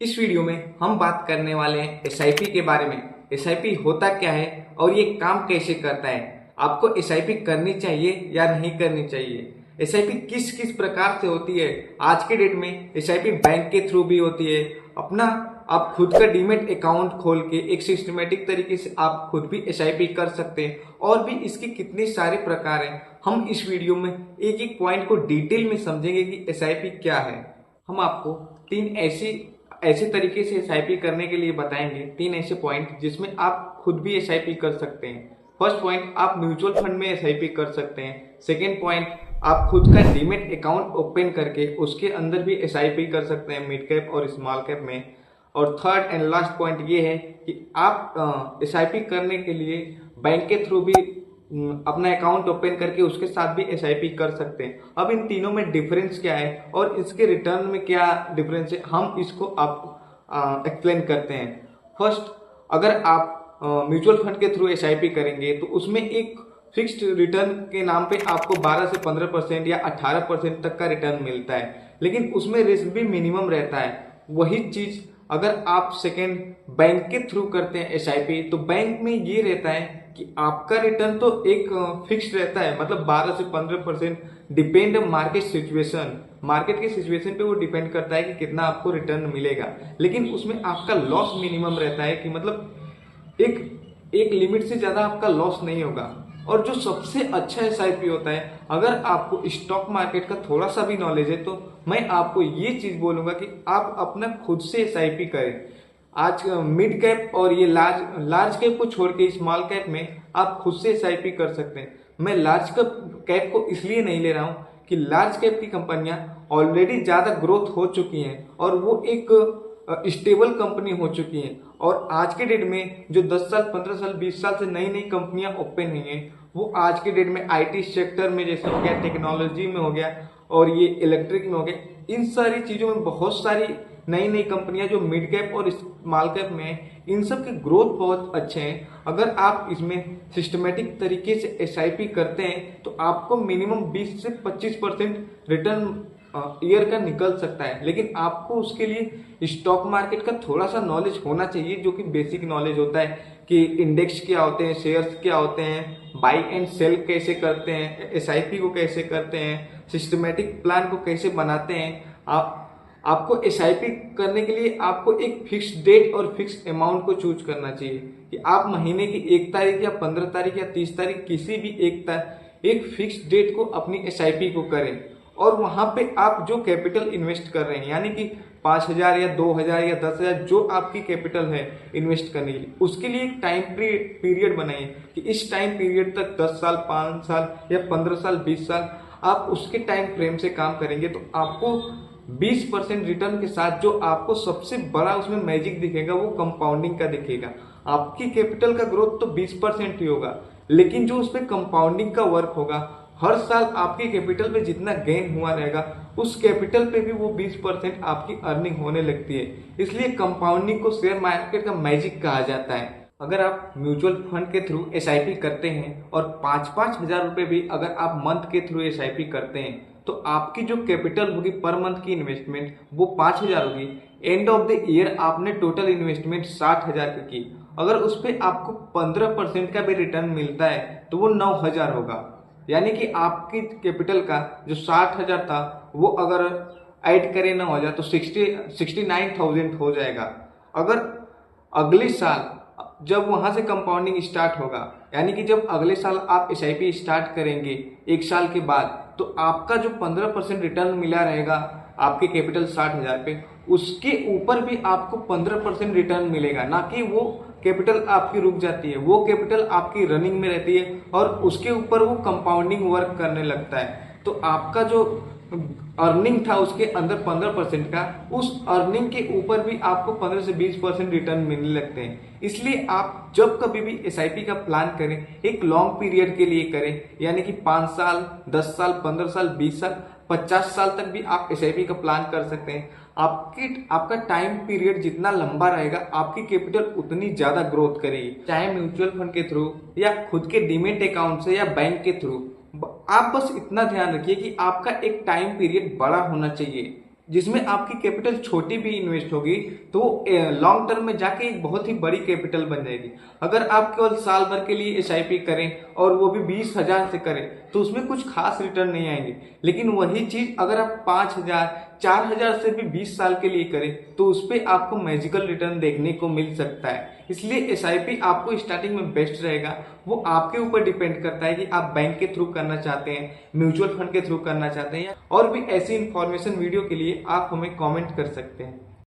इस वीडियो में हम बात करने वाले हैं एसआईपी के बारे में। एसआईपी होता क्या है और ये काम कैसे करता है, आपको एसआईपी करनी चाहिए या नहीं करनी चाहिए, एसआईपी किस किस प्रकार से होती है। आज के डेट में एसआईपी बैंक के थ्रू भी होती है। अपना आप खुद का डीमेट अकाउंट खोल के एक सिस्टमेटिक तरीके से आप खुद भी एसआईपी कर सकते हैं और भी इसके कितने सारे प्रकार हैं। हम इस वीडियो में एक एक पॉइंट को डिटेल में समझेंगे कि एसआईपी क्या है। हम आपको तीन ऐसे तरीके से एसआईपी करने के लिए बताएंगे, तीन ऐसे पॉइंट जिसमें आप खुद भी एसआईपी कर सकते हैं। फर्स्ट पॉइंट, आप म्यूचुअल फंड में एसआईपी कर सकते हैं। सेकेंड पॉइंट, आप खुद का डीमेट अकाउंट ओपन करके उसके अंदर भी एसआईपी कर सकते हैं मिड कैप और स्मॉल कैप में। और थर्ड एंड लास्ट पॉइंट ये है कि आप एसआईपी करने के लिए बैंक के थ्रू भी अपना अकाउंट ओपन करके उसके साथ भी एसआईपी कर सकते हैं। अब इन तीनों में डिफरेंस क्या है और इसके रिटर्न में क्या डिफरेंस है, हम इसको आप एक्सप्लेन करते हैं। फर्स्ट, अगर आप म्यूचुअल फंड के थ्रू एसआईपी करेंगे तो उसमें एक फिक्स्ड रिटर्न के नाम पे आपको 12 से 15% या 18% तक का रिटर्न मिलता है, लेकिन उसमें रिस्क भी मिनिमम रहता है। वही चीज अगर आप सेकेंड बैंक के थ्रू करते हैं एसआईपी, तो बैंक में ये रहता है कि आपका रिटर्न तो एक फिक्स्ड रहता है, मतलब 12 से 15%, डिपेंड मार्केट सिचुएशन, मार्केट के सिचुएशन पे वो डिपेंड करता है कि कितना आपको रिटर्न मिलेगा। लेकिन उसमें आपका लॉस मिनिमम रहता है कि मतलब एक लिमिट से ज्यादा आपका लॉस नहीं होगा। और जो सबसे अच्छा एसआईपी होता है, अगर आपको स्टॉक मार्केट का थोड़ा सा भी नॉलेज है तो मैं आपको ये चीज बोलूंगा कि आप अपना खुद से एसआईपी करें। आज मिड कैप और ये लार्ज कैप को छोड़ के स्मॉल कैप में आप खुद से एसआईपी कर सकते हैं। मैं लार्ज कैप को इसलिए नहीं ले रहा हूं कि लार्ज कैप की कंपनियां ऑलरेडी ज्यादा ग्रोथ हो चुकी हैं और वो एक स्टेबल कंपनी हो चुकी हैं। और आज के डेट में जो 10 साल 15 साल 20 साल से नई नई कंपनियां ओपन हुई हैं, वो आज के डेट में आईटी सेक्टर में जैसे हो गया, टेक्नोलॉजी में हो गया और ये इलेक्ट्रिक में हो गया, इन सारी चीजों में बहुत सारी नई नई कंपनियां जो मिड कैप और स्मॉल कैप में है, इन सब के ग्रोथ बहुत अच्छे हैं। अगर आप इसमें सिस्टमेटिक तरीके से एसआईपी करते हैं तो आपको मिनिमम 20 से 25% रिटर्न ईयर का निकल सकता है। लेकिन आपको उसके लिए स्टॉक मार्केट का थोड़ा सा नॉलेज होना चाहिए, जो कि बेसिक नॉलेज होता है कि इंडेक्स क्या होते हैं, शेयर्स क्या होते हैं, बाई एंड सेल कैसे करते हैं, एसआईपी को कैसे करते हैं, सिस्टमेटिक प्लान को कैसे बनाते हैं। आपको एसआईपी करने के लिए आपको एक फिक्स डेट और फिक्स अमाउंट को चूज करना चाहिए कि आप महीने की 1 तारीख या 15 तारीख या 30 तारीख किसी भी एक फिक्स डेट को अपनी एसआईपी को करें। और वहां पे आप जो कैपिटल इन्वेस्ट कर रहे हैं, यानी कि 5,000 या 2,000 या 10,000 जो आपकी कैपिटल है इन्वेस्ट करने के लिए, उसके लिए एक टाइम पीरियड बनाइए कि इस टाइम पीरियड तक 10 साल 5 साल या 15 साल 20 साल आप उसके टाइम फ्रेम से काम करेंगे तो आपको 20% रिटर्न के साथ जो आपको सबसे बड़ा उसमें मैजिक दिखेगा वो कंपाउंडिंग का दिखेगा। आपकी कैपिटल का ग्रोथ तो 20% ही होगा, लेकिन जो उसमें कंपाउंडिंग का वर्क होगा, हर साल आपके कैपिटल पे जितना गेन हुआ रहेगा उस कैपिटल पे भी वो 20% आपकी अर्निंग होने लगती है। इसलिए कंपाउंडिंग को शेयर मार्केट का मैजिक कहा जाता है। अगर आप म्यूचुअल फंड के थ्रू एसआईपी करते हैं और 5-5 हजार रुपए भी अगर आप मंथ के थ्रू एसआईपी करते हैं तो आपकी जो कैपिटल होगी पर मंथ की इन्वेस्टमेंट वो 5,000 होगी। एंड ऑफ द ईयर आपने टोटल इन्वेस्टमेंट 60,000 की। अगर उस पर आपको 15% का भी रिटर्न मिलता है तो वो 9,000 होगा। यानी कि आपकी कैपिटल का जो 60,000 था वो अगर ऐड करें 9,000 तो 69,000 हो जाएगा। अगर अगले साल जब वहां से कंपाउंडिंग स्टार्ट होगा, यानी कि जब अगले साल आप एसआईपी स्टार्ट करेंगे 1 साल के बाद, तो आपका जो 15% रिटर्न मिला रहेगा आपके कैपिटल 60,000 पे, उसके ऊपर भी आपको 15% रिटर्न मिलेगा। ना कि वो कैपिटल आपकी रुक जाती है, वो कैपिटल आपकी रनिंग में रहती है और उसके ऊपर वो कंपाउंडिंग वर्क करने लगता है। तो आपका जो अर्निंग था उसके अंदर 15% का, उस अर्निंग के ऊपर भी आपको 15 से 20% रिटर्न मिलने लगते हैं। इसलिए आप जब कभी भी एसआईपी का प्लान करें एक लॉन्ग पीरियड के लिए करें, यानी कि 5 साल 10 साल 15 साल 20 साल 50 साल तक भी आप एसआईपी का प्लान कर सकते हैं। आपका टाइम पीरियड जितना लंबा रहेगा आपकी कैपिटल उतनी ज्यादा ग्रोथ करेगी। चाहे म्यूचुअल फंड के थ्रू या खुद के डीमेट अकाउंट से या बैंक के थ्रू, आप बस इतना ध्यान रखिए कि आपका एक टाइम पीरियड बड़ा होना चाहिए। जिसमें आपकी कैपिटल छोटी भी इन्वेस्ट होगी तो लॉन्ग टर्म में जाके एक बहुत ही बड़ी कैपिटल बन जाएगी। अगर आप केवल साल भर के लिए एसआईपी करें और वो भी 20,000 से करें तो उसमें कुछ खास रिटर्न नहीं आएंगे, लेकिन वही चीज अगर आप 5,000 4,000 से भी 20 साल के लिए करें तो उस पर आपको मैजिकल रिटर्न देखने को मिल सकता है। इसलिए एसआईपी आपको स्टार्टिंग में बेस्ट रहेगा। वो आपके ऊपर डिपेंड करता है कि आप बैंक के थ्रू करना चाहते हैं, म्यूचुअल फंड के थ्रू करना चाहते हैं, और भी ऐसी इंफॉर्मेशन वीडियो के लिए आप हमें कमेंट कर सकते हैं।